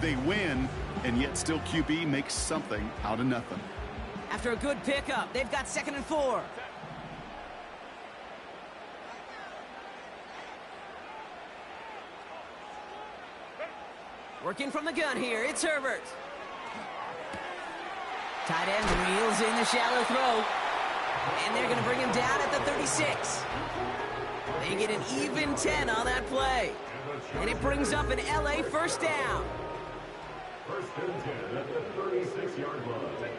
they win, and yet still QB makes something out of nothing. After a good pickup, they've got 2nd and 4. Working from the gun here, it's Herbert. Tight end reels in the shallow throw. And they're going to bring him down at the 36. They get an even 10 on that play. And it brings up an LA first down. First and 10 at the 36-yard line.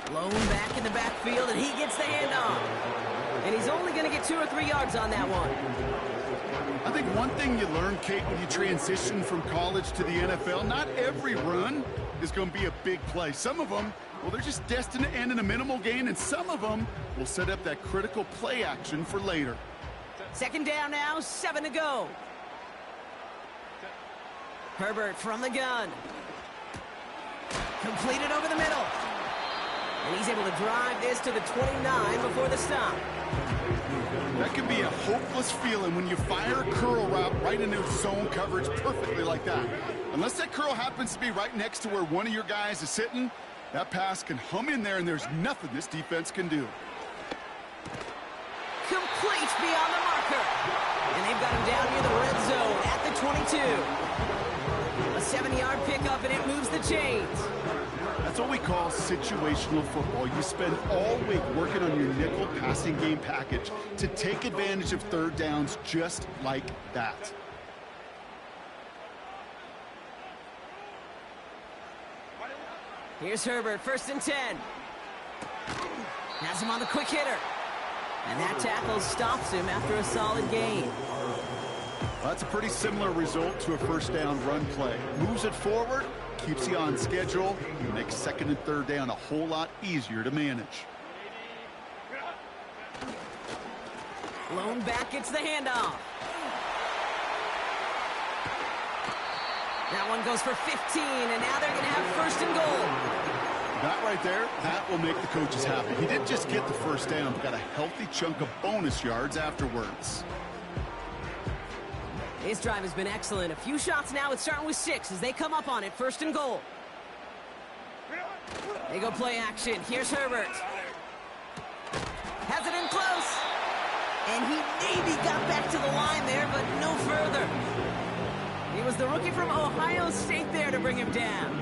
Blown back in the backfield, and he gets the handoff. And he's only going to get 2 or 3 yards on that one. I think one thing you learn, Kate, when you transition from college to the NFL, not every run is going to be a big play. Some of them, well, they're just destined to end in a minimal gain, and some of them will set up that critical play action for later. 2nd down now, 7 to go. Herbert from the gun. Completed over the middle. And he's able to drive this to the 29 before the stop. That can be a hopeless feeling when you fire a curl route right into zone coverage perfectly like that. Unless that curl happens to be right next to where one of your guys is sitting, that pass can hum in there, and there's nothing this defense can do. Complete beyond the marker. And they've got him down near the red zone at the 22. A 7-yard pickup, and it moves the chains. That's what we call situational football. You spend all week working on your nickel passing game package to take advantage of 3rd downs just like that. Here's Herbert, 1st and 10. Has him on the quick hitter. And that tackle stops him after a solid gain. Well, that's a pretty similar result to a 1st down run play. Moves it forward, keeps you on schedule, and makes 2nd and 3rd down a whole lot easier to manage. Blown back, gets the handoff. That one goes for 15, and now they're going to have 1st and goal. That right there, that will make the coaches happy. He didn't just get the 1st down, but got a healthy chunk of bonus yards afterwards. This drive has been excellent. A few shots now. It's starting with 6 as they come up on it. 1st and goal. They go play action. Here's Herbert. Has it in close. And he maybe got back to the line there, but no further. It was the rookie from Ohio State there to bring him down.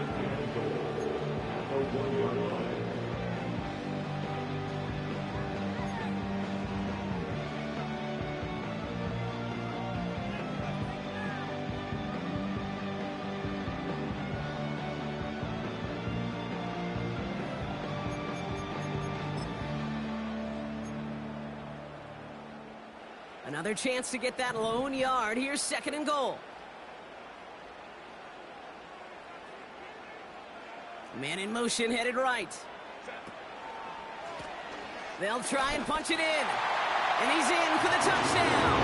Another chance to get that lone yard. Here's 2nd and goal. Man in motion, headed right. They'll try and punch it in. And he's in for the touchdown.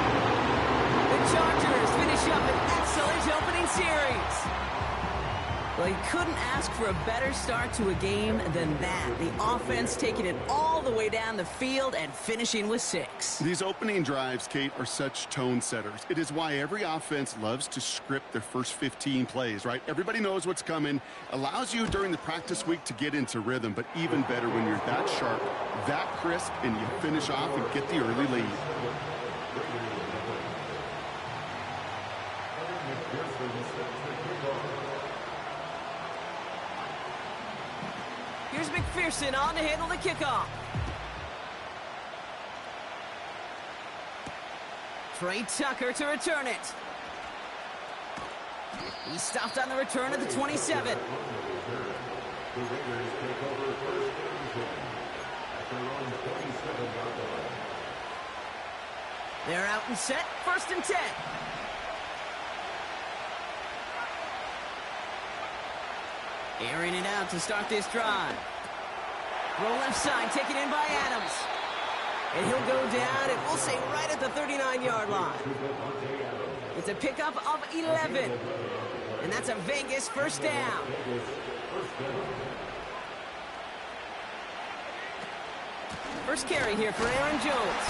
The Chargers finish up an excellent opening series. Well, you couldn't ask for a better start to a game than that. The offense taking it all the way down the field and finishing with 6. These opening drives, Kate, are such tone setters. It is why every offense loves to script their first 15 plays, right? Everybody knows what's coming. Allows you during the practice week to get into rhythm, but even better when you're that sharp, that crisp, and you finish off and get the early lead. Here's McPherson on to handle the kickoff. Trey Tucker to return it. He stopped on the return of the 27. They're out and set, 1st and 10. Airing it out to start this drive. Roll left side, taken in by Adams. And he'll go down, and we'll say right at the 39-yard line. It's a pickup of 11. And that's a Vegas 1st down. First carry here for Aaron Jones.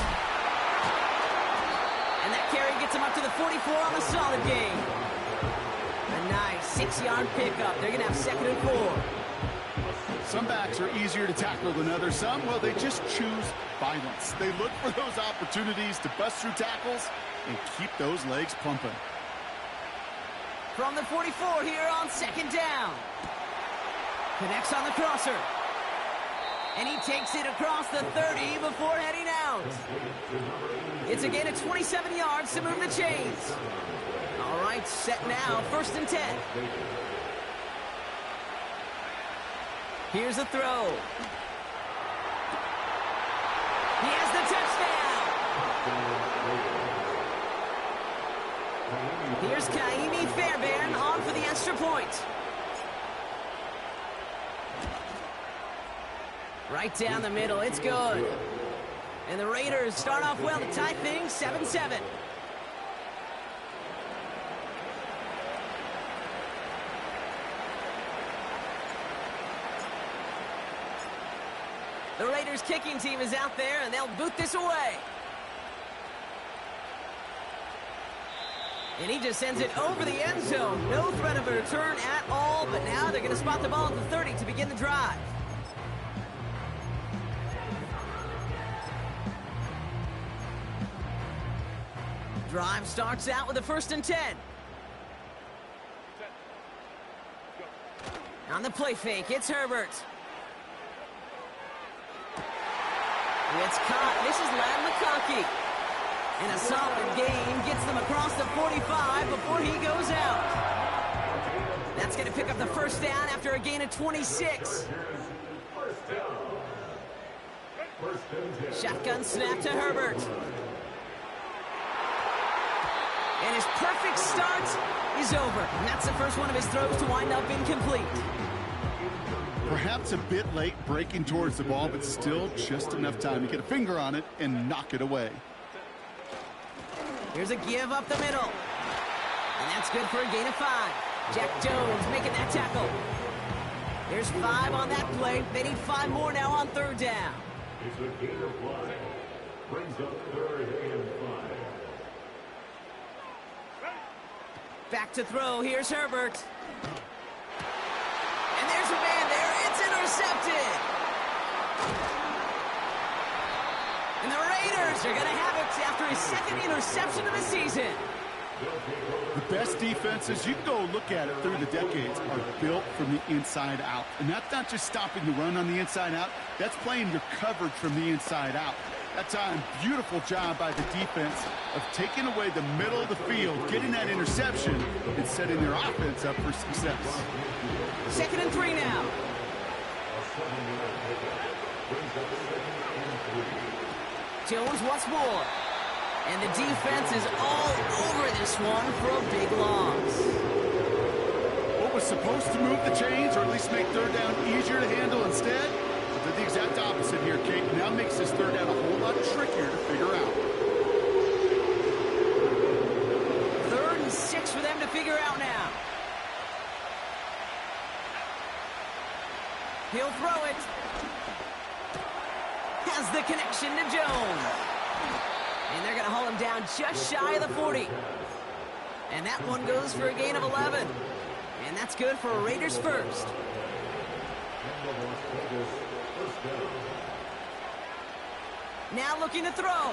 And that carry gets him up to the 44 on a solid gain. 6-yard pickup. They're going to have 2nd and 4. Some backs are easier to tackle than others. Some, well, they just choose violence. They look for those opportunities to bust through tackles and keep those legs pumping. From the 44 here on 2nd down. Connects on the crosser. And he takes it across the 30 before heading out. It's a gain of 27 yards to move the chains. All right, set now, 1st and 10. Here's a throw. He has the touchdown. Here's Kaimi Fairbairn on for the extra point. Right down the middle, it's good. And the Raiders start off well to tie things 7-7. The Raiders kicking team is out there, and they'll boot this away. And he just sends it over the end zone. No threat of a return at all, but now they're going to spot the ball at the 30 to begin the drive. Drive starts out with a 1st and 10. On the play fake, it's Herbert. It's caught. This is Ladd McConkey. And a solid gain gets them across the 45 before he goes out. That's going to pick up the 1st down after a gain of 26. Shotgun snap to Herbert. And his perfect start is over. And that's the first one of his throws to wind up incomplete. Perhaps a bit late breaking towards the ball, but still just enough time to get a finger on it and knock it away. Here's a give up the middle. And that's good for a gain of 5. Jack Jones making that tackle. There's 5 on that play. They need 5 more now on 3rd down. It's a gain of 5. Brings up 3rd and 5. Back to throw. Here's Herbert. And there's a man there. It's intercepted. And the Raiders are going to have it after his 2nd interception of the season. The best defenses, you can go look at it through the decades, are built from the inside out. And that's not just stopping the run on the inside out. That's playing your coverage from the inside out. That time, beautiful job by the defense of taking away the middle of the field, getting that interception, and setting their offense up for success. 2nd and 3 now. Jones once more. And the defense is all over this one for a big loss. What was supposed to move the chains, or at least make 3rd down easier to handle instead, did the exact opposite here, Kate. Now makes this 3rd down a whole lot trickier to figure out. 3rd and 6 for them to figure out now. He'll throw it. Has the connection to Jones. And they're going to haul him down just shy of the 40. And that one goes for a gain of 11. And that's good for a Raiders 1st. Now looking to throw.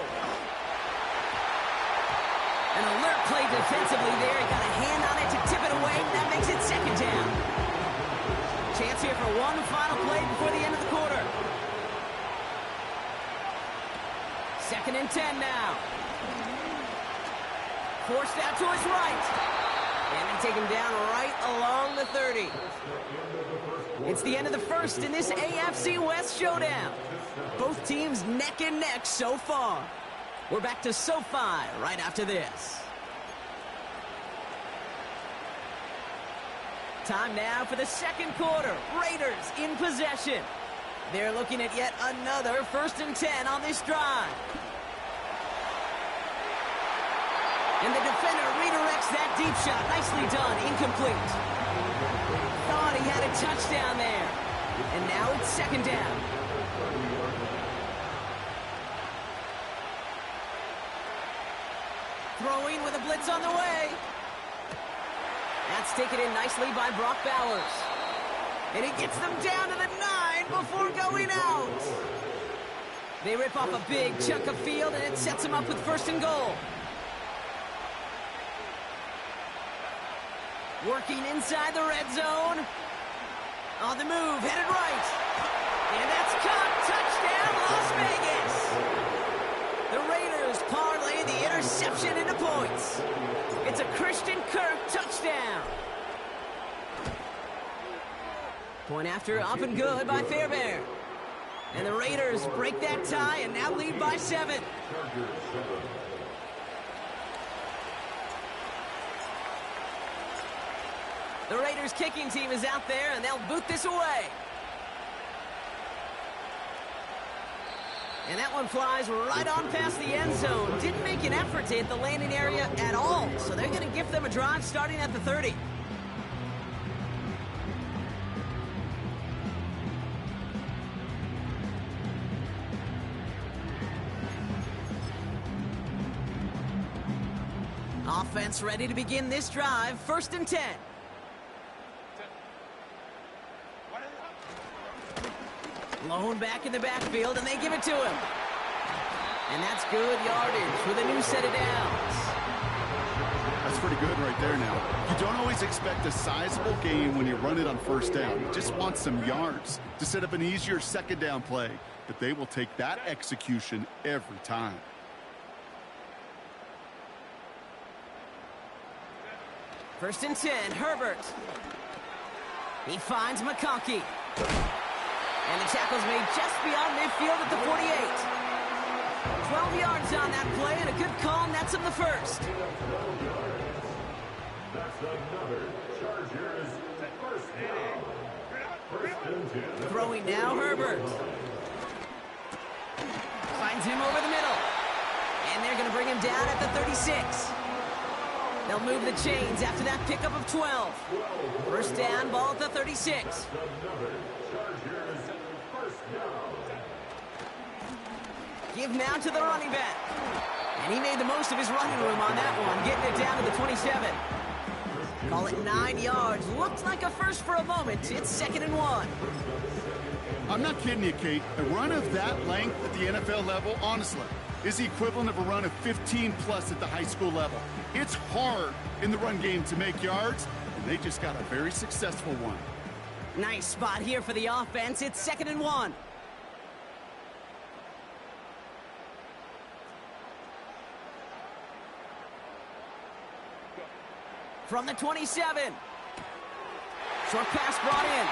An alert play defensively there. He got a hand on it to tip it away. That makes it 2nd down. Chance here for one final play before the end of the quarter. 2nd and 10 now. Forced out to his right. And they take him down right along the 30. It's the end of the 1st in this AFC West showdown. Both teams neck and neck so far. We're back to SoFi right after this. Time now for the 2nd quarter. Raiders in possession. They're looking at yet another 1st and 10 on this drive. And the defender redirects that deep shot. Nicely done. Incomplete. Thought he had a touchdown there. And now it's 2nd down. Throwing with a blitz on the way. That's It's taken in nicely by Brock Bowers. And he gets them down to the 9 before going out. They rip off a big chunk of field, and it sets them up with 1st and goal. Working inside the red zone. On the move, headed right. And that's caught. Touchdown, Las Vegas. The Raiders parlay the interception into points. It's a Christian Kirk touchdown. Point after, up and good by Fairbairn. And the Raiders break that tie and now lead by 7. The Raiders kicking team is out there, and they'll boot this away. And that one flies right on past the end zone. Didn't make an effort to hit the landing area at all, so they're going to give them a drive starting at the 30. Offense ready to begin this drive. 1st and 10. Lone back in the backfield, and they give it to him. And that's good yardage with a new set of downs. That's pretty good right there now. You don't always expect a sizable gain when you run it on 1st down. You just want some yards to set up an easier 2nd down play. But they will take that execution every time. First and 10, Herbert. He finds McConkey. And the tackle's made just beyond midfield at the 48. 12 yards on that play, and a good call nets him the 1st. That's another Chargers 1st down. 1st and 10. Throwing now, Herbert. Finds him over the middle. And they're going to bring him down at the 36. They'll move the chains after that pickup of 12. 1st down, ball at the 36. Give now to the running back. And he made the most of his running room on that one, getting it down to the 27. Call it 9 yards. Looked like a first for a moment. It's 2nd and 1. I'm not kidding you, Kate. A run of that length at the NFL level, honestly, is the equivalent of a run of 15-plus at the high school level. It's hard in the run game to make yards, and they just got a very successful one. Nice spot here for the offense. It's 2nd and 1. From the 27. Short pass brought in.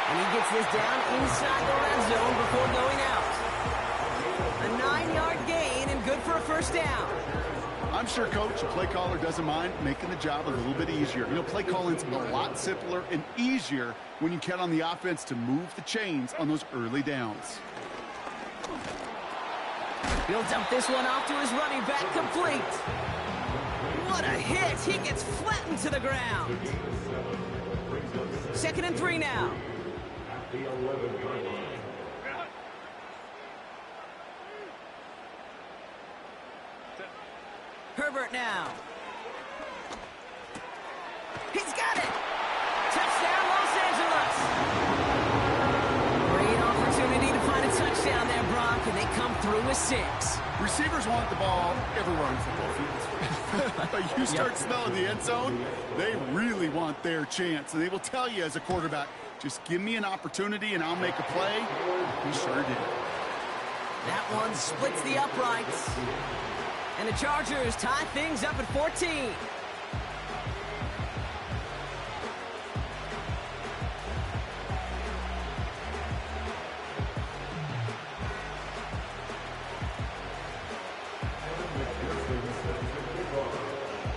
And he gets this down inside the red zone before going out. A 9-yard gain and good for a 1st down. I'm sure, Coach, the play caller doesn't mind making the job a little bit easier. You know, play calling's a lot simpler and easier when you count on the offense to move the chains on those early downs. He'll dump this one off to his running back, complete. What a hit! He gets flattened to the ground. 2nd and 3 now. The 11-yard line. Herbert now. He's got it! Touchdown, Los Angeles! Great opportunity to find a touchdown there, Brock, and they come through with 6. Receivers want the ball everywhere on football fields. But you start smelling the end zone, they really want their chance. And they will tell you as a quarterback, just give me an opportunity and I'll make a play. He sure did. That one splits the uprights. And the Chargers tie things up at 14.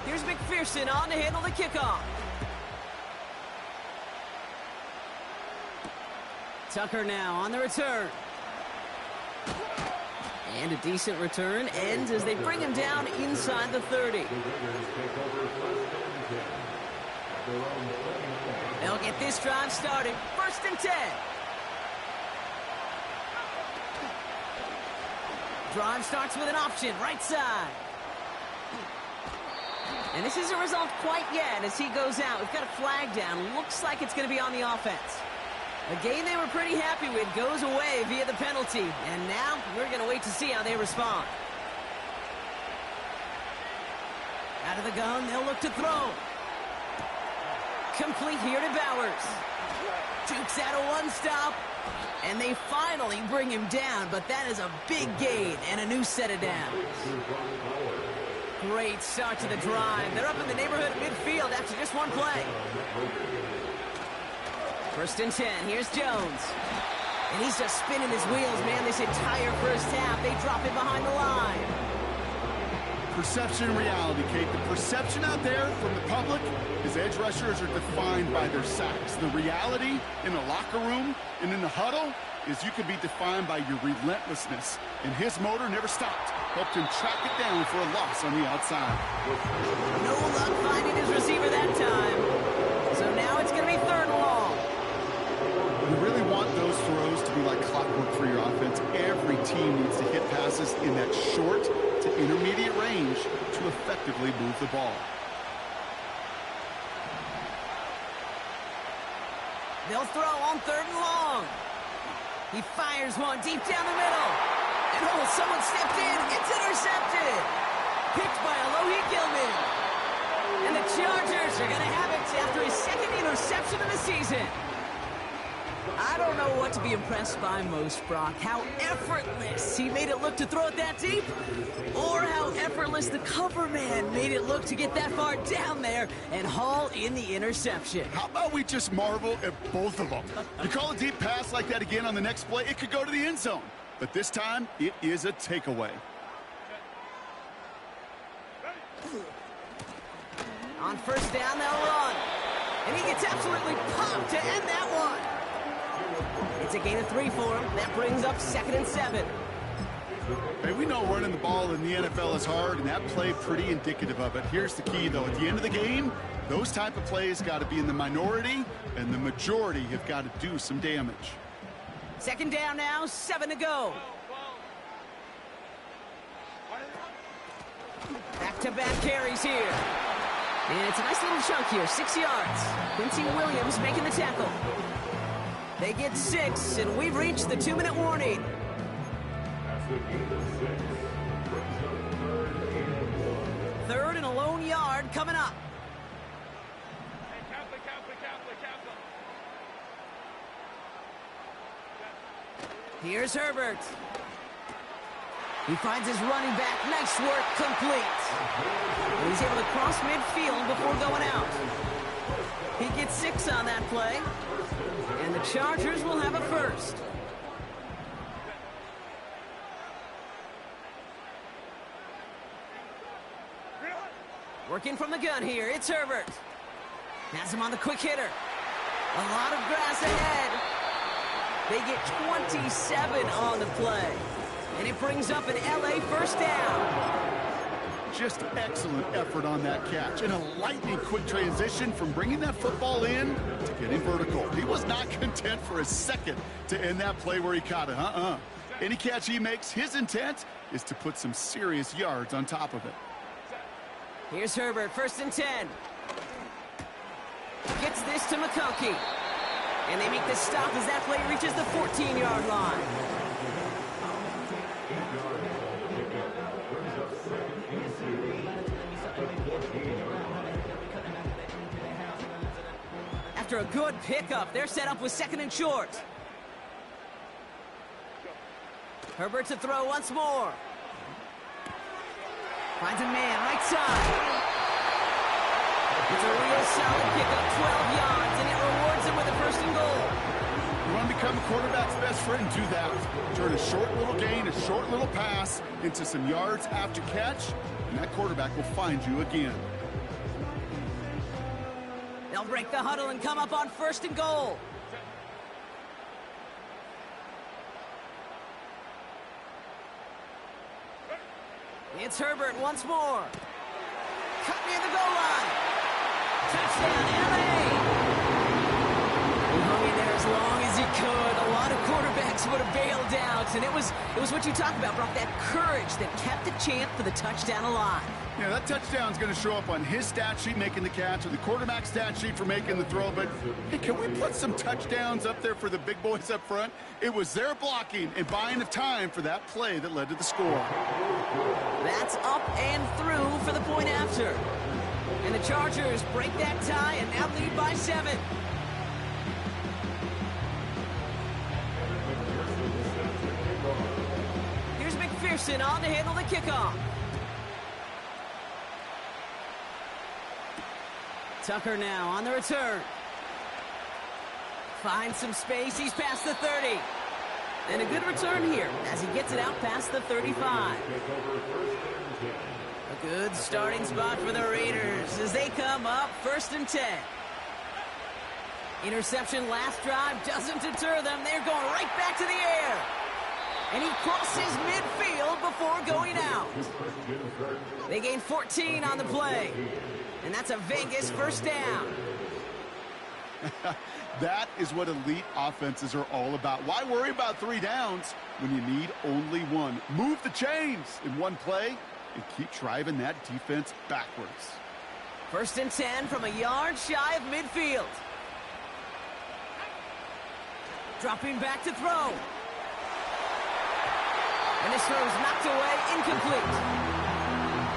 Here's McPherson on to handle the kickoff. Tucker now on the return. And a decent return ends as they bring him down inside the 30. They'll get this drive started. 1st and 10. Drive starts with an option, right side. And this isn't a result quite yet as he goes out. We've got a flag down. Looks like it's going to be on the offense. A game they were pretty happy with goes away via the penalty. And now we're going to wait to see how they respond. Out of the gun, they'll look to throw. Complete here to Bowers. Jukes out a one-stop. And they finally bring him down, but that is a big gain and a new set of downs. Great start to the drive. They're up in the neighborhood of midfield after just one play. 1st and 10. Here's Jones. And he's just spinning his wheels, man, this entire first half. They drop it behind the line. Perception and reality, Kate. The perception out there from the public is edge rushers are defined by their sacks. The reality in the locker room and in the huddle is you could be defined by your relentlessness. And his motor never stopped. Helped him track it down for a loss on the outside. No luck finding his receiver that time. So now it's going to be 3rd and long. You really want those throws to be like clockwork for your offense. Every team needs to hit passes in that short to intermediate range to effectively move the ball. They'll throw on 3rd and long. He fires one deep down the middle. And oh, someone stepped in. It's intercepted. Picked by Alohi Gilman. And the Chargers are going to have it after his 2nd interception of the season. I don't know what to be impressed by most, Brock. How effortless he made it look to throw it that deep, or how effortless the cover man made it look to get that far down there and haul in the interception. How about we just marvel at both of them? You call a deep pass like that again on the next play, it could go to the end zone. But this time, it is a takeaway. On 1st down, they'll run. And he gets absolutely pumped to end that one. It's a gain of 3 for him. That brings up 2nd and 7. Hey, we know running the ball in the NFL is hard, and that play pretty indicative of it. Here's the key, though. At the end of the game, those type of plays got to be in the minority, and the majority have got to do some damage. 2nd down now, 7 to go. Back-to-back carries here. And it's a nice little chunk here, 6 yards. Quincy Williams making the tackle. They get 6, and we've reached the 2-minute warning. Third and a lone yard coming up. Here's Herbert. He finds his running back. Nice work, complete. And he's able to cross midfield before going out. He gets 6 on that play. And the Chargers will have a 1st. Working from the gun here, it's Herbert. Has him on the quick hitter. A lot of grass ahead. They get 27 on the play. And it brings up an LA 1st down. Just excellent effort on that catch. And a lightning quick transition from bringing that football in to getting vertical. He was not content for a second to end that play where he caught it. Any catch he makes, his intent is to put some serious yards on top of it. Here's Herbert, 1st and 10. Gets this to McConkey. And they make the stop as that play reaches the 14-yard line. After a good pickup, they're set up with 2nd and short. Herbert to throw once more. Finds a man, right side. It's a real solid pickup, 12 yards, and it rewards him with a 1st and goal. You want to become a quarterback's best friend, do that. Turn a short little gain, a short little pass into some yards after catch, and that quarterback will find you again. They'll break the huddle and come up on 1st and goal. It's Herbert once more. Cut near the goal line. Touchdown, LA. He hung in there as long as as he could. A lot of quarterbacks would have bailed out, and it was what you talked about, Brock, that courage that kept the champ for the touchdown alive. Yeah, that touchdown's going to show up on his stat sheet making the catch or the quarterback stat sheet for making the throw. But, hey, can we put some touchdowns up there for the big boys up front? It was their blocking and buying of time for that play that led to the score. That's up and through for the point after. And the Chargers break that tie and now lead by 7. Here's McPherson on to handle the kickoff. Tucker now on the return. Finds some space. He's past the 30. And a good return here as he gets it out past the 35. A good starting spot for the Raiders as they come up 1st and 10. Interception last drive doesn't deter them. They're going right back to the air. And he crosses midfield before going out. They gain 14 on the play. And that's a Vegas first down. That is what elite offenses are all about. Why worry about 3 downs when you need only 1? Move the chains in one play and keep driving that defense backwards. 1st and 10 from a yard shy of midfield. Dropping back to throw. And this throw is knocked away, incomplete.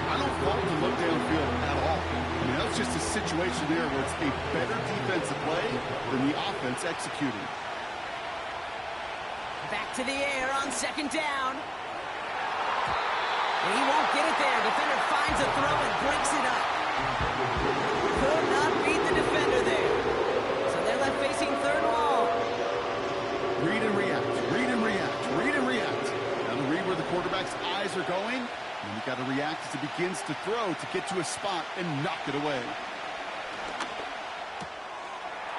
I don't fault the look downfield at all. I mean, that's just a situation there where it's a better defensive play than the offense executing. Back to the air on 2nd down. And he won't get it there. Defender finds a throw and breaks it up. Could not beat the defender there. So they're left facing 3rd and long. Read and react, read and react, read and react. Now to read where the quarterback's eyes are going. And you got to react as it begins to throw to get to a spot and knock it away.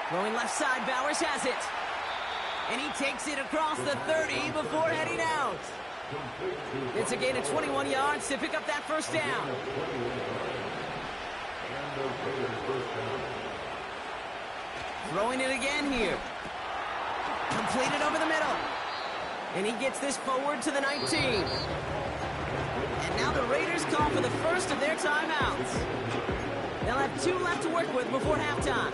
Throwing left side, Bowers has it. And he takes it across the 30 before heading out. It's a gain of 21 yards to pick up that first down. Throwing it again here. Completed over the middle. And he gets this forward to the 19. And now the Raiders call for the first of their timeouts. They'll have 2 left to work with before halftime.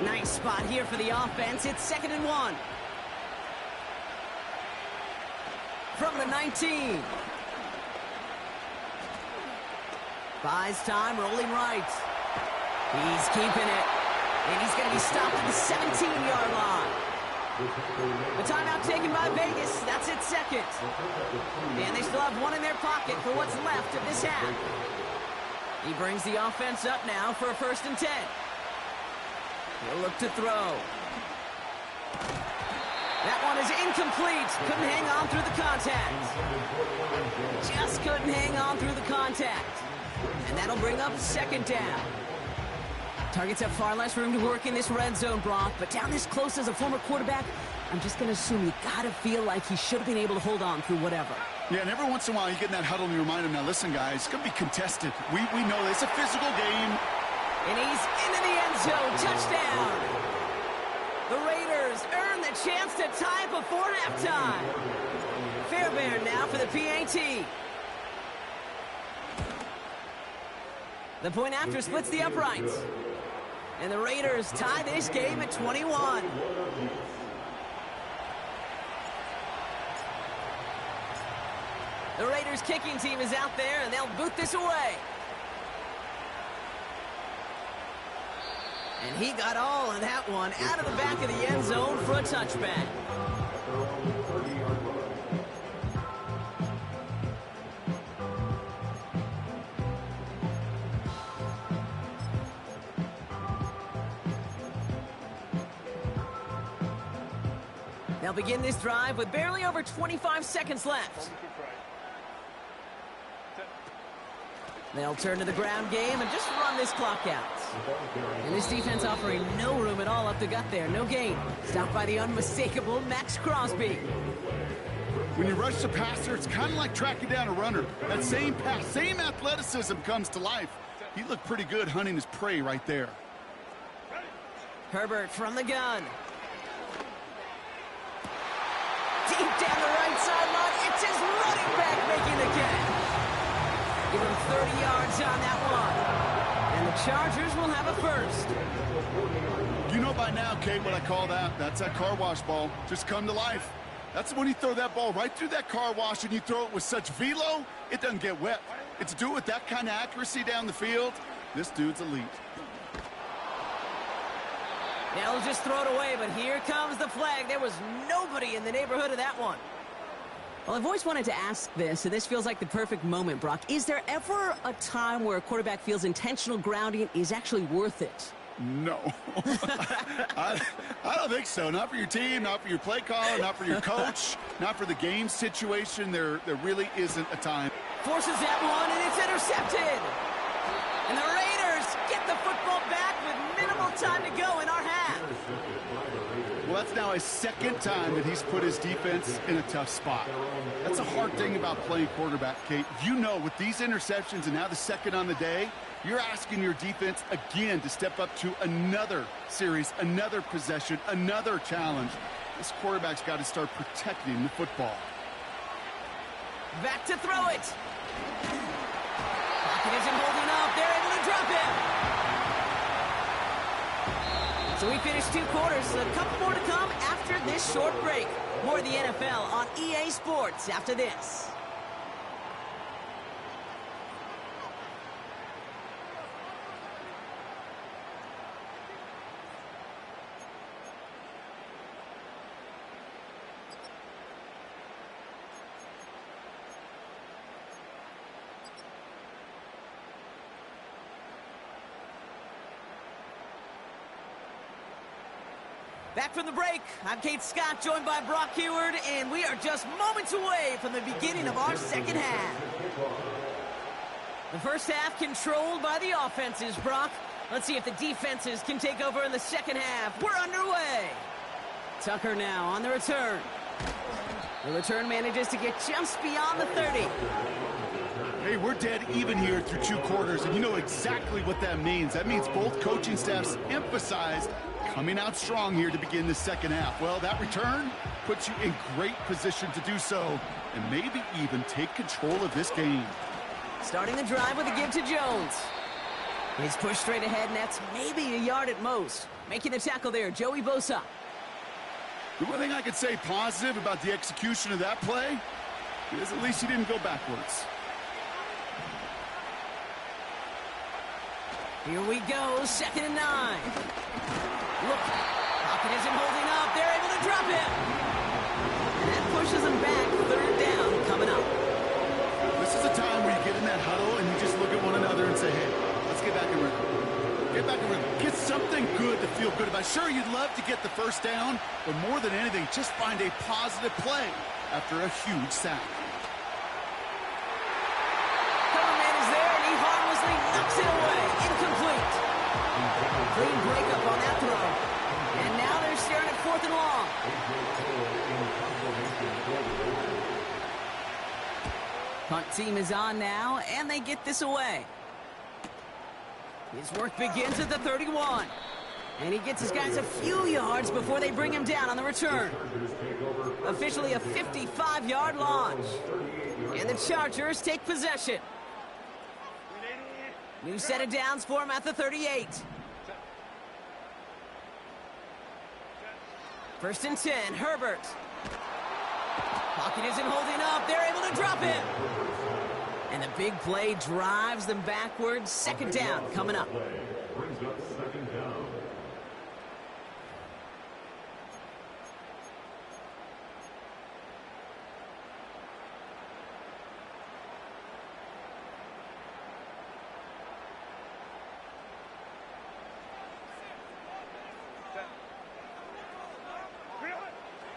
Nice spot here for the offense. It's 2nd and 1. From the 19. Buys time, rolling right. He's keeping it. And he's going to be stopped at the 17-yard line. The timeout taken by Vegas. That's its 2nd. And they still have 1 in their pocket for what's left of this half. He brings the offense up now for a 1st and 10. He'll look to throw. That one is incomplete. Couldn't hang on through the contact. Just couldn't hang on through the contact. And that'll bring up 2nd down. Targets have far less room to work in this red zone, Brock, but down this close as a former quarterback, I'm just going to assume you got to feel like he should have been able to hold on through whatever. Yeah, and every once in a while you get in that huddle and you remind him, now listen, guys, it's going to be contested. We know it's a physical game. And he's into the end zone. Touchdown. The Raiders earn the chance to tie it before halftime. Fairbairn now for the PAT. The point after splits the uprights. And the Raiders tie this game at 21. The Raiders kicking team is out there, and they'll boot this away. And he got all of that one out of the back of the end zone for a touchback. They'll begin this drive with barely over 25 seconds left. They'll turn to the ground game and just run this clock out. And this defense offering no room at all up the gut there. No gain. Stopped by the unmistakable Max Crosby. When you rush the passer, it's kind of like tracking down a runner. That same pass, same athleticism comes to life. He looked pretty good hunting his prey right there. Herbert from the gun. deep down the right sideline. It's his running back making the catch. Give him 30 yards on that one. And the Chargers will have a first. You know by now, Kate, what I call that. That's that car wash ball. Just come to life. That's when you throw that ball right through that car wash and you throw it with such velo, it doesn't get wet. And to do it with that kind of accuracy down the field, this dude's elite. They'll just throw it away, but here comes the flag. There was nobody in the neighborhood of that one. Well, I've always wanted to ask this, and this feels like the perfect moment, Brock. Is there ever a time where a quarterback feels intentional grounding is actually worth it? No. I don't think so. Not for your team, not for your play caller, not for your coach, not for the game situation. There really isn't a time. Forces that one, and it's intercepted. And the Raiders get the football back with minimal time to go in our half. Well, that's now his second time that he's put his defense in a tough spot. That's a hard thing about playing quarterback, Kate. You know, with these interceptions and now the second on the day, you're asking your defense again to step up to another series, another possession, another challenge. This quarterback's got to start protecting the football. Back to throw it. Pocket isn't holding up. They're able to drop him. So we finished 2 quarters. A couple more to come after this short break. More of the NFL on EA Sports after this. Back from the break, I'm Kate Scott, joined by Brock Huard, and we are just moments away from the beginning of our second half. The first half controlled by the offenses, Brock. Let's see if the defenses can take over in the second half. We're underway. Tucker now on the return. The return manages to get just beyond the 30. Hey, we're dead even here through 2 quarters, and you know exactly what that means. That means both coaching staffs emphasized coming out strong here to begin the second half. Well, that return puts you in great position to do so and maybe even take control of this game. Starting the drive with a give to Jones. He's pushed straight ahead, and that's maybe a yard at most. Making the tackle there, Joey Bosa. The one thing I could say positive about the execution of that play is at least he didn't go backwards. Here we go, 2nd and 9. Look, Pocket isn't holding up. They're able to drop him. And that pushes them back. 3rd down coming up. This is a time where you get in that huddle and you just look at one another and say, hey, let's get back in rhythm. Get back in rhythm. Get something good to feel good about. Sure, you'd love to get the first down, but more than anything, just find a positive play after a huge sack. Coverman is there, and he harmlessly knocks it away. Incomplete. Clean breakup on that throw. And now they're staring at 4th and long. Punt team is on now, and they get this away. His work begins at the 31. And he gets his guys a few yards before they bring him down on the return. Officially a 55-yard launch. And the Chargers take possession. New set of downs for him at the 38. 1st and 10, Herbert. Pocket isn't holding up. They're able to drop him. And the big play drives them backwards. 2nd down coming up. Brings up 2nd down.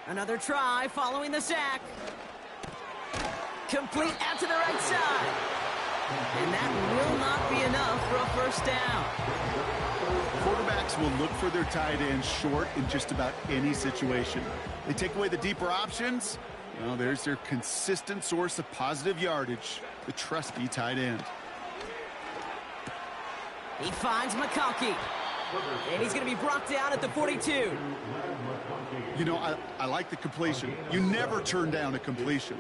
Another try following the sack. Complete out to the right side. And that will not be enough for a 1st down. Quarterbacks will look for their tight end short in just about any situation. They take away the deeper options. Well, there's their consistent source of positive yardage, the trusty tight end. He finds McConkey. And he's going to be brought down at the 42. You know, I like the completion. You never turn down a completion.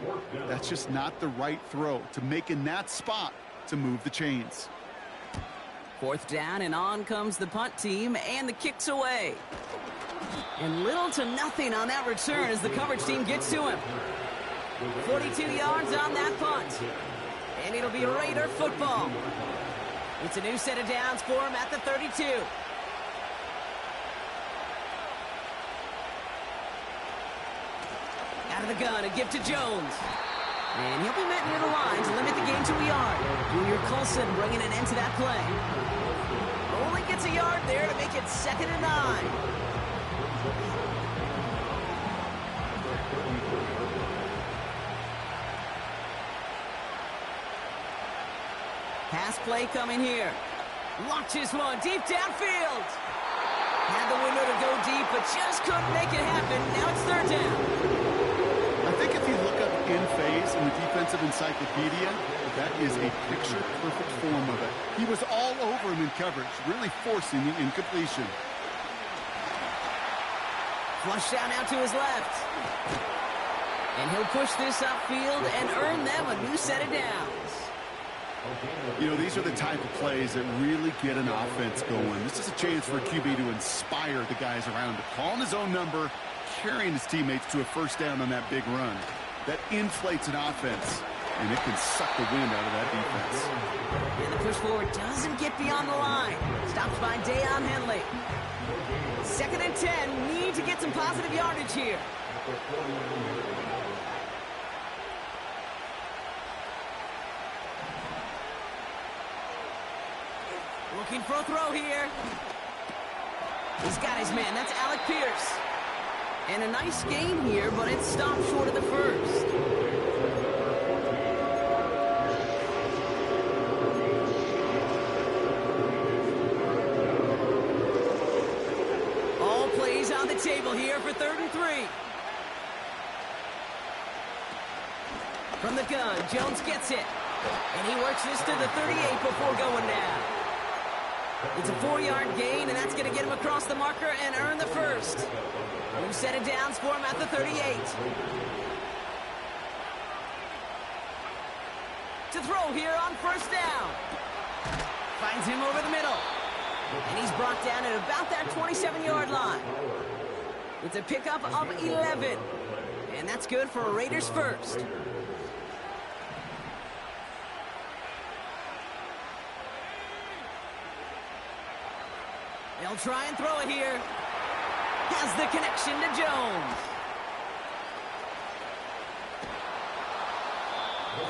That's just not the right throw to make in that spot to move the chains. 4th down, and on comes the punt team, and the kick's away. And little to nothing on that return as the coverage team gets to him. 42 yards on that punt. And it'll be Raider football. It's a new set of downs for him at the 32. Out of the gun, a gift to Jones. And he'll be met near the line to limit the gain to a yard. Junior Colson bringing an end to that play. Only gets a yard there to make it 2nd and 9. Pass play coming here. Launches one deep downfield. Had the window to go deep, but just couldn't make it happen. Now it's 3rd down. I think if you look up in phase in the defensive encyclopedia, that is a picture-perfect form of it. He was all over him in coverage, really forcing the incompletion. Flush down out to his left. And he'll push this upfield and earn them a new set of downs. You know, these are the type of plays that really get an offense going. This is a chance for a QB to inspire the guys around him. Calling his own number, carrying his teammates to a 1st down on that big run. That inflates an offense, and it can suck the wind out of that defense. And the push forward doesn't get beyond the line. Stops by Deion Henley. 2nd and 10. Need to get some positive yardage here. Looking for a throw here. He's got his man. That's Alec Pierce. And a nice gain here, but it stopped short of the 1st. All plays on the table here for 3rd and 3. From the gun, Jones gets it. And he works this to the 38 before going down. It's a 4-yard gain, and that's going to get him across the marker and earn the 1st. New set of downs for him at the 38. To throw here on 1st down. Finds him over the middle. And he's brought down at about that 27-yard line. It's a pickup of 11. And that's good for a Raiders 1st. They'll try and throw it here. Has the connection to Jones.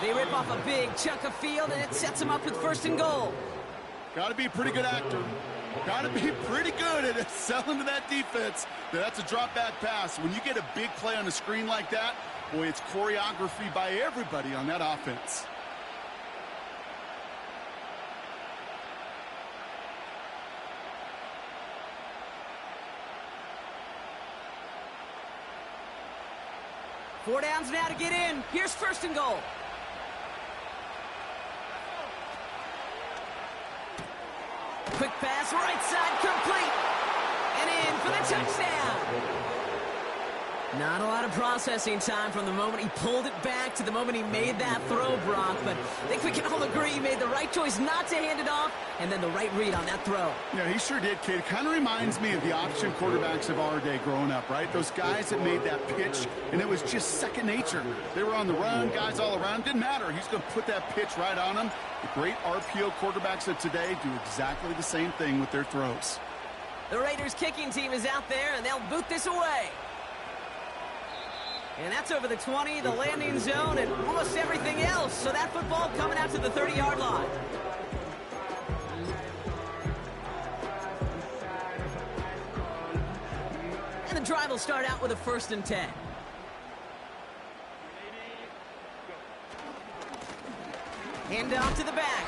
They rip off a big chunk of field, and it sets them up with 1st and goal. Got to be a pretty good actor. Got to be pretty good at selling to that defense. That's a drop-back pass. When you get a big play on the screen like that, boy, it's choreography by everybody on that offense. Four downs now to get in. Here's 1st and goal. Quick pass, right side, complete. And in for the touchdown. Not a lot of processing time from the moment he pulled it back to the moment he made that throw, Brock. But I think we can all agree he made the right choice not to hand it off, and then the right read on that throw. Yeah, he sure did, kid. It kind of reminds me of the option quarterbacks of our day growing up, right? Those guys that made that pitch, and it was just second nature. They were on the run, guys all around. Didn't matter. He's going to put that pitch right on them. The great RPO quarterbacks of today do exactly the same thing with their throws. The Raiders kicking team is out there, and they'll boot this away. And that's over the 20, the landing zone, and almost everything else. So that football coming out to the 30-yard line. And the drive will start out with a 1st and 10. Hand off to the back.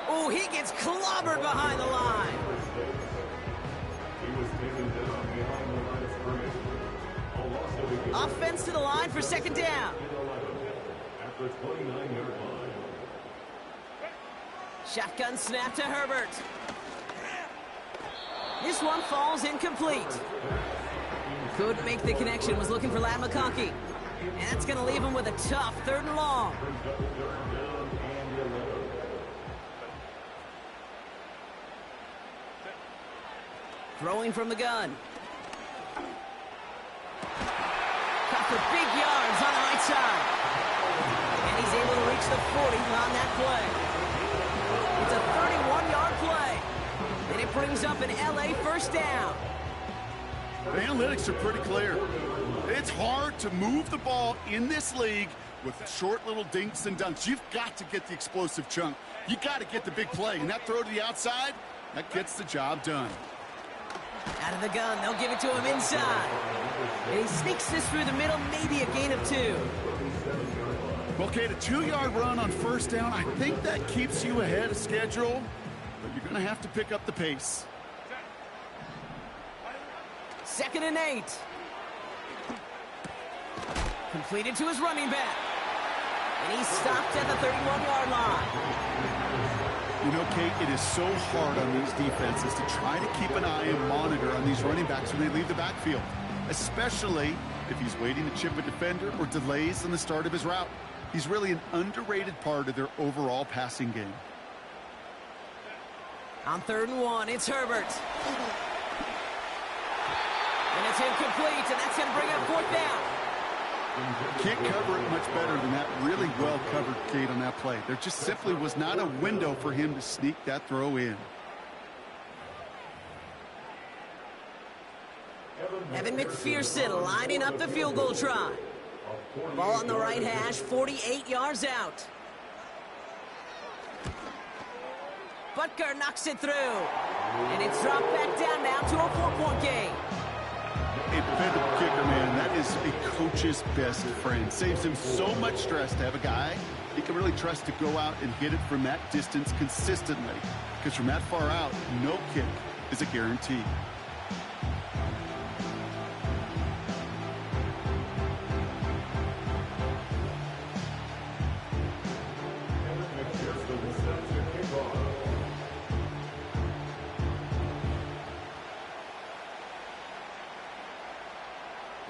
Oh, he gets clobbered behind the line. He was taken down behind the line of scrimmage. Offense to the line for 2nd down. After 29-yard line. Shotgun snap to Herbert. This one falls incomplete. Couldn't make the connection, was looking for Ladd McConkey. And that's going to leave him with a tough 3rd and long. Throwing from the gun. Got for big yards on the right side. And he's able to reach the 40 on that play. It's a 31-yard play. And it brings up an LA first down. The analytics are pretty clear. It's hard to move the ball in this league with short little dinks and dunks. You've got to get the explosive chunk. You got to get the big play. And that throw to the outside, that gets the job done. Out of the gun, they'll give it to him inside. And he sneaks this through the middle, maybe a gain of 2. Well, Kate, a 2-yard run on first down, I think that keeps you ahead of schedule, but you're going to have to pick up the pace. 2nd and 8. Completed to his running back. And he's stopped at the 31-yard line. You know, Kate, it is so hard on these defenses to try to keep an eye and monitor on these running backs when they leave the backfield, especially if he's waiting to chip a defender or delays in the start of his route. He's really an underrated part of their overall passing game. On 3rd and 1, it's Herbert. And it's incomplete, and that's going to bring up 4th down. Can't cover it much better than that. Really well covered, Kate, on that play. There just simply was not a window for him to sneak that throw in. Evan McPherson lining up the field goal try. Ball on the right hash, 48 yards out. Butker knocks it through. And it's dropped back down now to a 4-point game. A dependable kicker, man, that is a coach's best friend. Saves him so much stress to have a guy he can really trust to go out and hit it from that distance consistently. Because from that far out, no kick is a guarantee.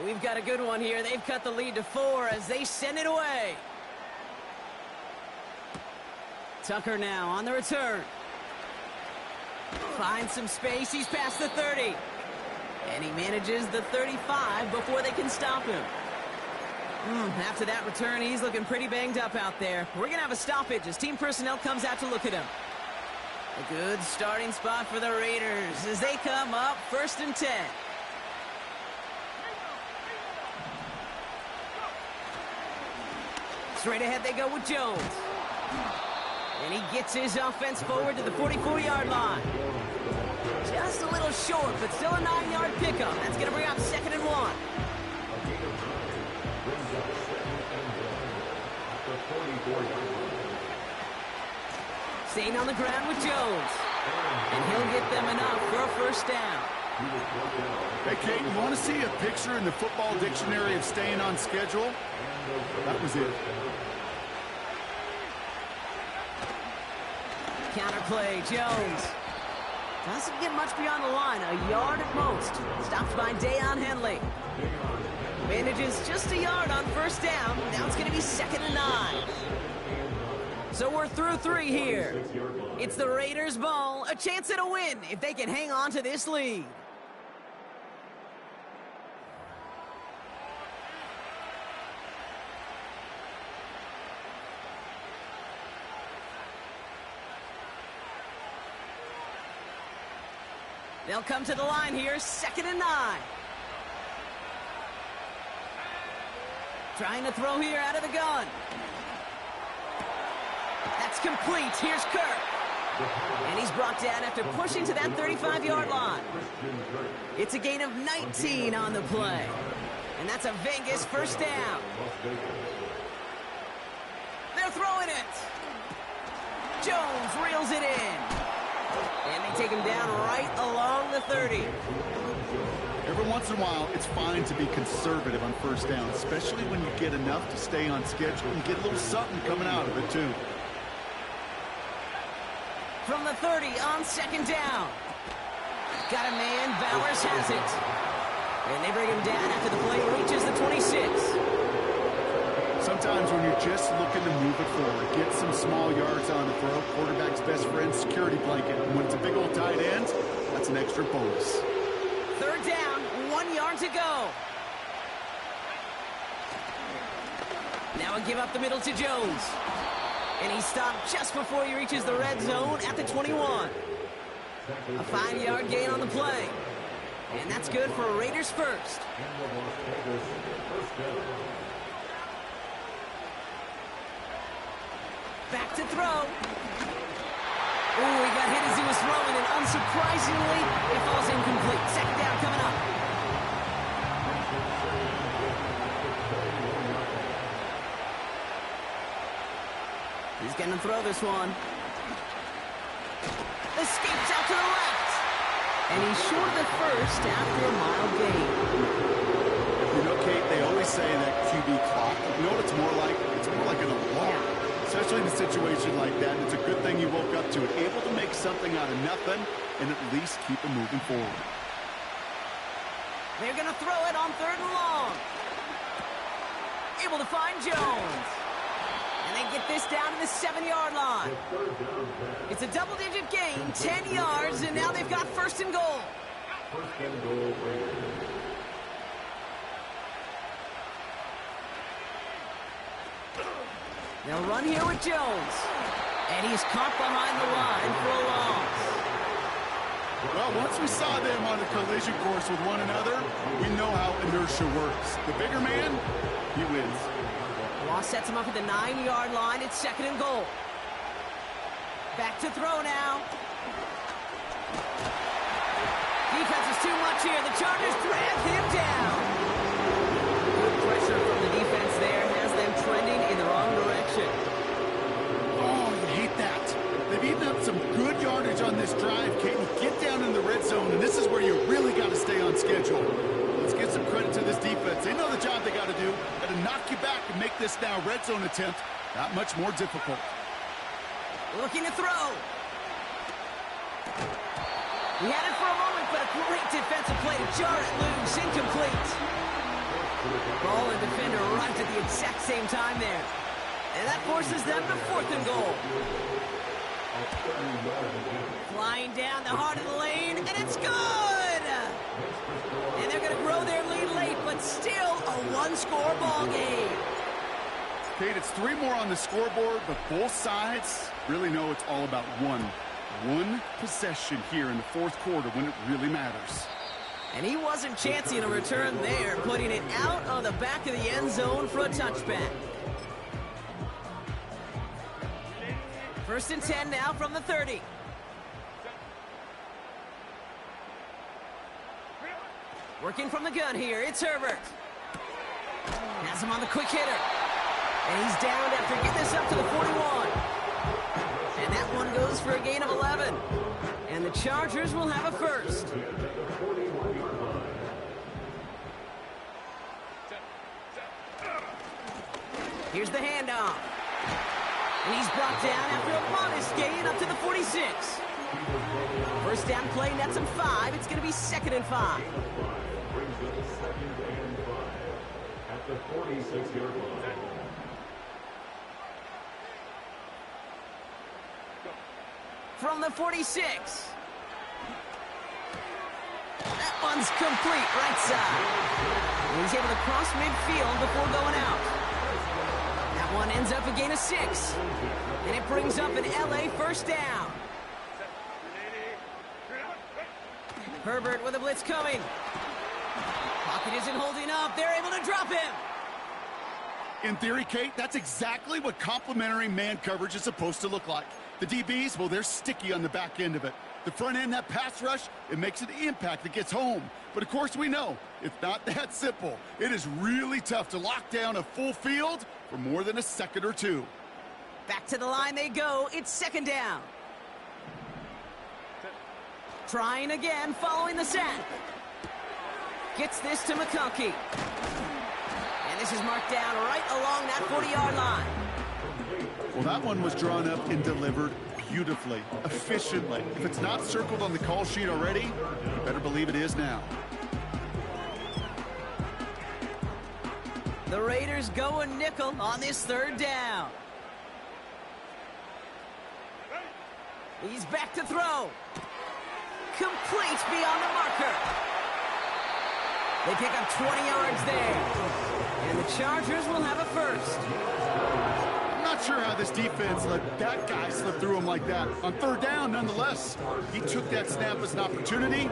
We've got a good one here. They've cut the lead to 4 as they send it away. Tucker now on the return. Finds some space. He's past the 30. And he manages the 35 before they can stop him. After that return, he's looking pretty banged up out there. We're going to have a stoppage as team personnel comes out to look at him. A good starting spot for the Raiders as they come up 1st and 10. Straight ahead they go with Jones. And he gets his offense forward to the 44-yard line. Just a little short, but still a 9-yard pickup. That's going to bring up 2nd and 1. Staying on the ground with Jones. And he'll get them enough for a first down. Hey, Kate, you want to see a picture in the football dictionary of staying on schedule? That was it. Counterplay, Jones. Doesn't get much beyond the line, a yard at most. Stopped by Deion Henley. Manages just a yard on first down. Now it's going to be 2nd and 9. So we're through 3 here. It's the Raiders' ball, a chance at a win if they can hang on to this lead. They'll come to the line here, 2nd and 9. Trying to throw here out of the gun. That's complete. Here's Kirk. And he's brought down after pushing to that 35-yard line. It's a gain of 19 on the play. And that's a Vegas first down. They're throwing it. Jones reels it in. And they take him down right along the 30. Every once in a while, it's fine to be conservative on first down, especially when you get enough to stay on schedule and get a little something coming out of it, too. From the 30 on 2nd down. Got a man, Bowers has it. And they bring him down after the play reaches the 26. Sometimes when you're just looking to move it forward, get some small yards on the throw, quarterback's best friend, security blanket. And when it's a big old tight end, that's an extra bonus. Third down, 1 yard to go. Now a give up the middle to Jones. And he stopped just before he reaches the red zone at the 21. A 5-yard gain on the play. And that's good for Raiders first. Back to throw. Ooh, he got hit as he was throwing, and unsurprisingly, it falls incomplete. Second down coming up. He's going to throw this one. Escapes out to the left. And he's short of the first after a mild gain. You know, Kate, they always say that QB clock. You know what it's more like? It's more like an alarm. Especially in a situation like that. It's a good thing you woke up to it. Able to make something out of nothing and at least keep them moving forward. They're going to throw it on 3rd and long. Able to find Jones. And they get this down to the 7-yard line. It's a double-digit gain, 10 yards, and now they've got 1st and goal. First and goal, Raiders. They'll run here with Jones. And he's caught behind the line for a loss. Well, once we saw them on a collision course with one another, we know how inertia works. The bigger man, he wins. Loss sets him up at the 9-yard line. It's 2nd and goal. Back to throw now. Defense is too much here. The Chargers drag him down. Good pressure from the defense there has them trending in the wrong direction. Oh, you hate that. They've eaten up some good yardage on this drive, Kate. Get down in the red zone, and this is where you really got to stay on schedule. Let's give some credit to this defense. They know the job they got to do. Got to knock you back and make this now red zone attempt that much more difficult. Looking to throw. He had it for a moment, but a great defensive play to jar it loose. Incomplete. Ball and defender right at the exact same time there. And that forces them to 4th and goal. Flying down the heart of the lane, and it's good! And they're going to grow their lead late, but still a 1-score ball game. Kate, it's 3 more on the scoreboard, but both sides really know it's all about one possession here in the 4th quarter when it really matters. And he wasn't chancing a return there, putting it out on the back of the end zone for a touchback. 1st and 10 now from the 30. Working from the gun here, it's Herbert. Has him on the quick hitter. And he's down after getting this up to the 41. And that one goes for a gain of 11. And the Chargers will have a first. Here's the handoff. And he's brought down after a modest gain up to the 46. First down play nets him 5. It's going to be 2nd and 5. Brings up 2nd and 5 at the 46-yard line. From the 46. That one's complete, right side. And he's able to cross midfield before going out. That one ends up a gain of 6. And it brings up an LA first down. Herbert with a blitz coming. Pocket isn't holding up. They're able to drop him. In theory, Kate, that's exactly what complementary man coverage is supposed to look like. The DBs, well, they're sticky on the back end of it. The front end, that pass rush, it makes an impact that gets home. But, of course, we know it's not that simple. It is really tough to lock down a full field for more than a second or two. Back to the line they go. It's 2nd down. Trying again, following the sack. Gets this to McConkey. And this is marked down right along that 40-yard line. Well, that one was drawn up and delivered beautifully, efficiently. If it's not circled on the call sheet already, you better believe it is now. The Raiders go a nickel on this third down. He's back to throw. Complete beyond the marker. They pick up 20 yards there. And the Chargers will have a first. I'm not sure how this defense let that guy slip through him like that. On third down, nonetheless, he took that snap as an opportunity.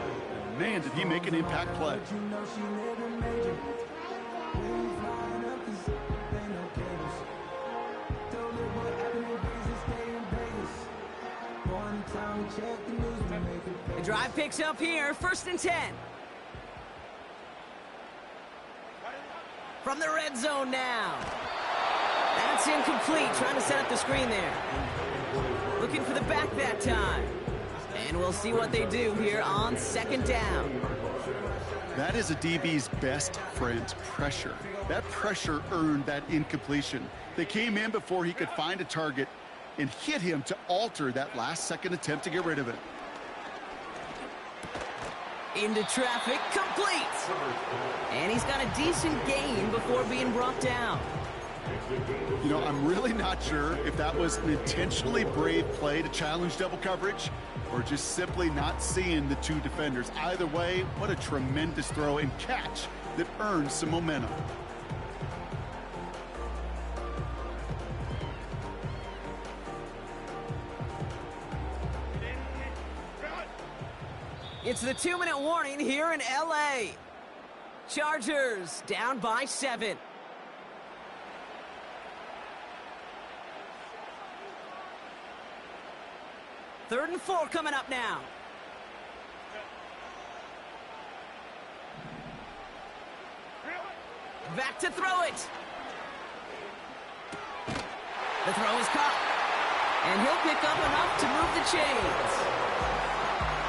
And man, did he make an impact play. The drive picks up here, 1st and 10. From the red zone now. That's incomplete, trying to set up the screen there. Looking for the back that time. And we'll see what they do here on 2nd down. That is a DB's best friend, pressure. That pressure earned that incompletion. They came in before he could find a target and hit him to alter that last-second attempt to get rid of it. Into traffic, complete. And he's got a decent gain before being brought down. You know, I'm really not sure if that was an intentionally brave play to challenge double coverage or just simply not seeing the two defenders. Either way, what a tremendous throw and catch that earned some momentum. It's the 2-minute warning here in L.A. Chargers down by 7. Third and 4 coming up now. Back to throw it. The throw is caught. And he'll pick up enough to move the chains.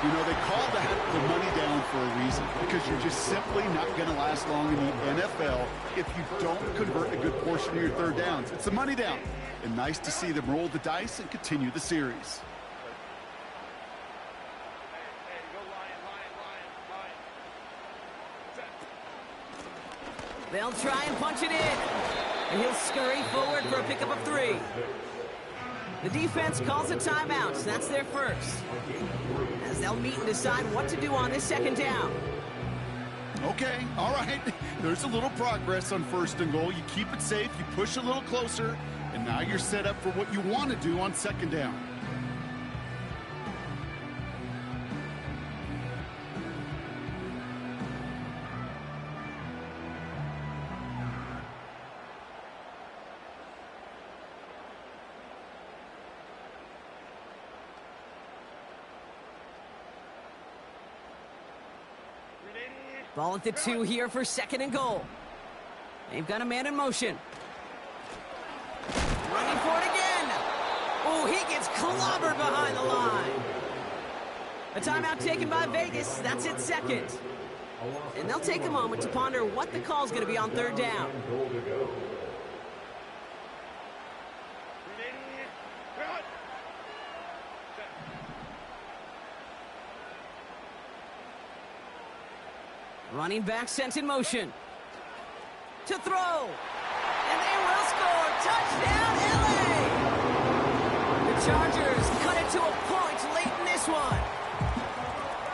You know, they call that the money down for a reason, because you're just simply not going to last long in the NFL if you don't convert a good portion of your third downs. It's the money down. And nice to see them roll the dice and continue the series. They'll try and punch it in. And he'll scurry forward for a pickup of 3. The defense calls a timeout. That's their first. As they'll meet and decide what to do on this 2nd down. Okay, all right. There's a little progress on 1st and goal. You keep it safe, you push a little closer, and now you're set up for what you want to do on 2nd down. Ball at the 2 here for 2nd and goal. They've got a man in motion. Running for it again. Oh, he gets clobbered behind the line. A timeout taken by Vegas. That's its 2nd. And they'll take a moment to ponder what the call's going to be on 3rd down. Running back sent in motion. To throw. And they will score. Touchdown, LA! The Chargers cut it to a point late in this one.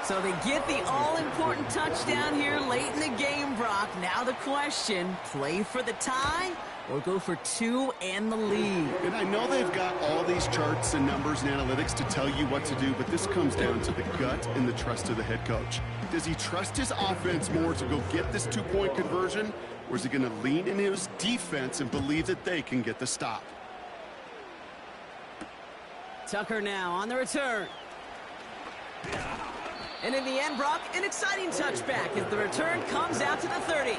So they get the all-important touchdown here late in the game, Brock. Now the question, play for the tie or go for 2 and the lead? And I know they've got all these charts and numbers and analytics to tell you what to do, but this comes down to the gut and the trust of the head coach. Does he trust his offense more to go get this 2-point conversion, or is he going to lean in his defense and believe that they can get the stop? Tucker now on the return. And in the end, Brock, an exciting touchback as the return comes out to the 30.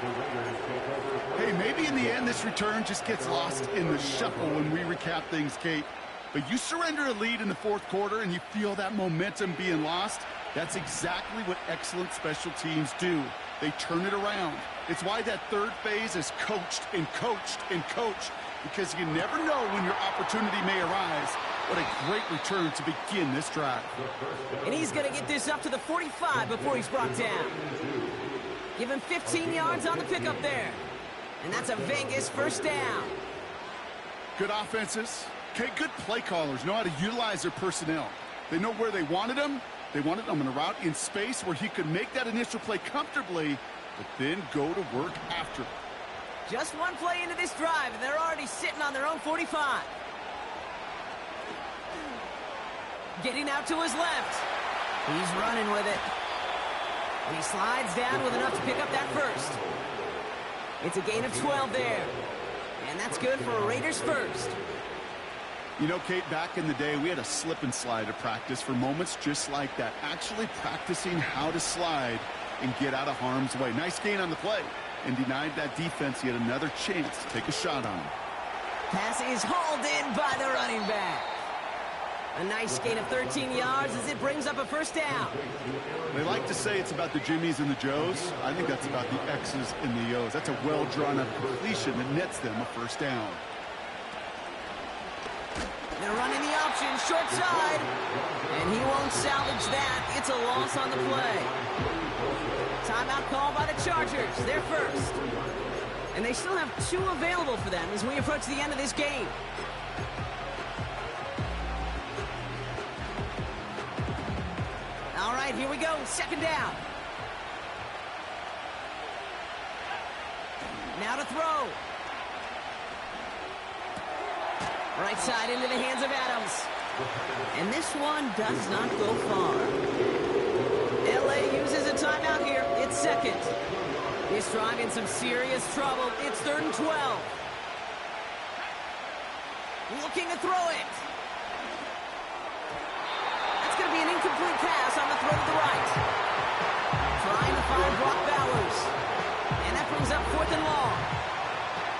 Hey, maybe in the end this return just gets lost in the shuffle when we recap things, Kate. But you surrender a lead in the 4th quarter and you feel that momentum being lost. That's exactly what excellent special teams do. They turn it around. It's why that 3rd phase is coached and coached and coached, because you never know when your opportunity may arise. What a great return to begin this drive. And he's going to get this up to the 45 before he's brought down. Give him 15 yards on the pickup there. And that's a Vegas first down. Good offenses. Okay, good play callers know how to utilize their personnel. They know where they wanted him. They wanted him on a route in space where he could make that initial play comfortably, but then go to work after it. Just one play into this drive, and they're already sitting on their own 45. Getting out to his left. He's running with it. And he slides down with enough to pick up that first. It's a gain of 12 there. And that's good for a Raiders first. You know, Kate, back in the day, we had a slip and slide at practice for moments just like that. Actually practicing how to slide and get out of harm's way. Nice gain on the play. And denied that defense yet another chance to take a shot on him. Pass is hauled in by the running back. A nice gain of 13 yards as it brings up a first down. They like to say it's about the Jimmies and the Joes. I think that's about the X's and the O's. That's a well-drawn-up completion that nets them a first down. They're running the option, short side. And he won't salvage that. It's a loss on the play. Timeout call by the Chargers. They're first. And they still have 2 available for them as we approach the end of this game. All right, here we go. Second down. Now to throw. Right side into the hands of Adams. And this one does not go far. LA uses a timeout here. It's second. This drive in some serious trouble. It's 3rd and 12. Looking to throw it. That's going to be an incomplete pass on the throw to the right. Trying to find Brock Bowers. And that brings up 4th and long.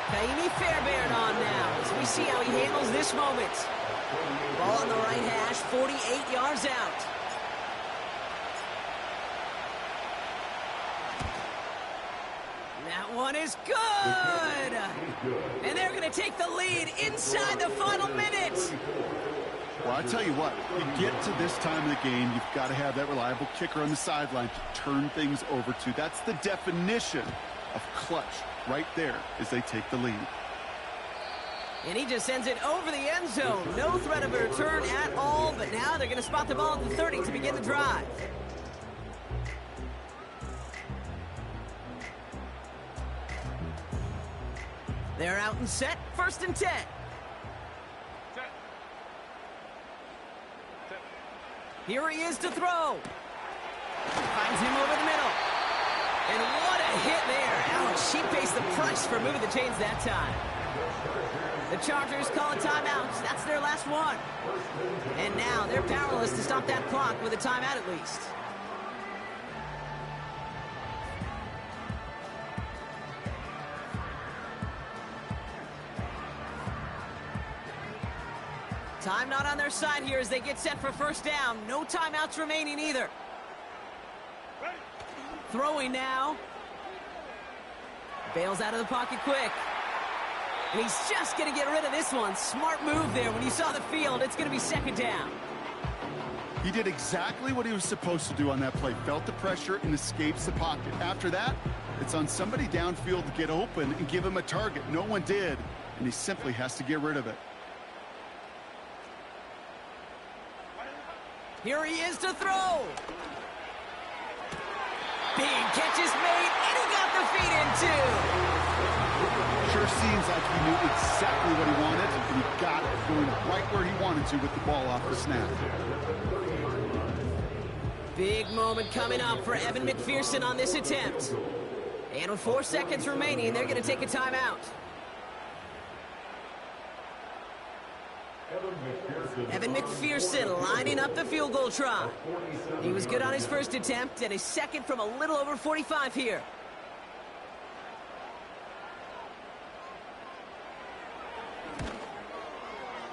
Kaimi Fairbairn on now as we see how he handles this moment. Ball on the right hash, 48 yards out. That one is good! And they're going to take the lead inside the final minute. Well, I tell you what, you get to this time of the game, you've got to have that reliable kicker on the sideline to turn things over to. That's the definition of clutch right there as they take the lead. And he just sends it over the end zone. No threat of a return at all, but now they're going to spot the ball at the 30 to begin the drive. They're out and set, 1st and 10. Here he is to throw. Finds him over the middle. And what a hit there. Ouch, she pays the price for moving the chains that time. The Chargers call a timeout. That's their last one. And now they're powerless to stop that clock with a timeout at least. Time not on their side here as they get set for first down. No timeouts remaining either. Throwing now. Bails out of the pocket quick. And he's just going to get rid of this one. Smart move there when you saw the field. It's going to be 2nd down. He did exactly what he was supposed to do on that play. Felt the pressure and escapes the pocket. After that, it's on somebody downfield to get open and give him a target. No one did, and he simply has to get rid of it. Here he is to throw. Big catch is made, and he got the feet in too. Sure seems like he knew exactly what he wanted, and he got it going right where he wanted to with the ball off the snap. Big moment coming up for Evan McPherson on this attempt. And with 4 seconds remaining, they're going to take a timeout. Evan McPherson lining up the field goal try. He was good on his first attempt and a second from a little over 45 here.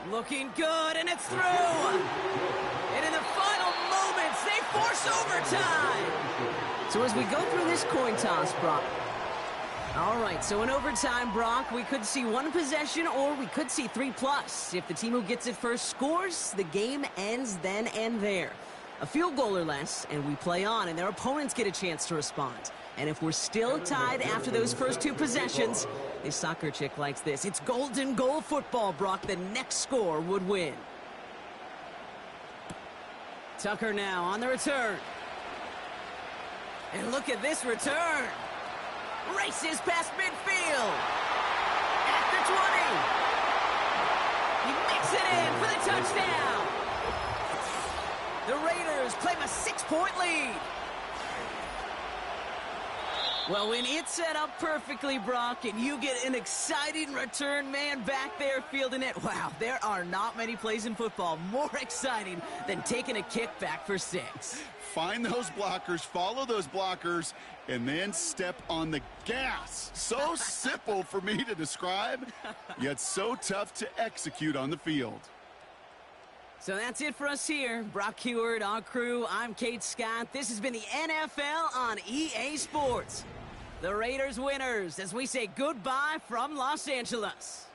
Looking good, and it's through. And in the final moments, they force overtime. So as we go through this coin toss, Brock, All right, so in overtime, Brock, we could see one possession or we could see 3+. If the team who gets it first scores, the game ends then and there. A field goal or less, and we play on, and their opponents get a chance to respond. And if we're still tied after those first 2 possessions, this soccer chick likes this. It's golden goal football, Brock. The next score would win. Tucker now on the return. And look at this return. Races past midfield. At the 20. He makes it in for the touchdown. The Raiders claim a 6-point lead. Well, when it's set up perfectly, Brock, and you get an exciting return man back there fielding it, wow, there are not many plays in football more exciting than taking a kick back for 6. Find those blockers, follow those blockers, and then step on the gas. So simple for me to describe, yet so tough to execute on the field. So that's it for us here. Brock Huard, our crew, I'm Kate Scott. This has been the NFL on EA Sports. The Raiders winners as we say goodbye from Los Angeles.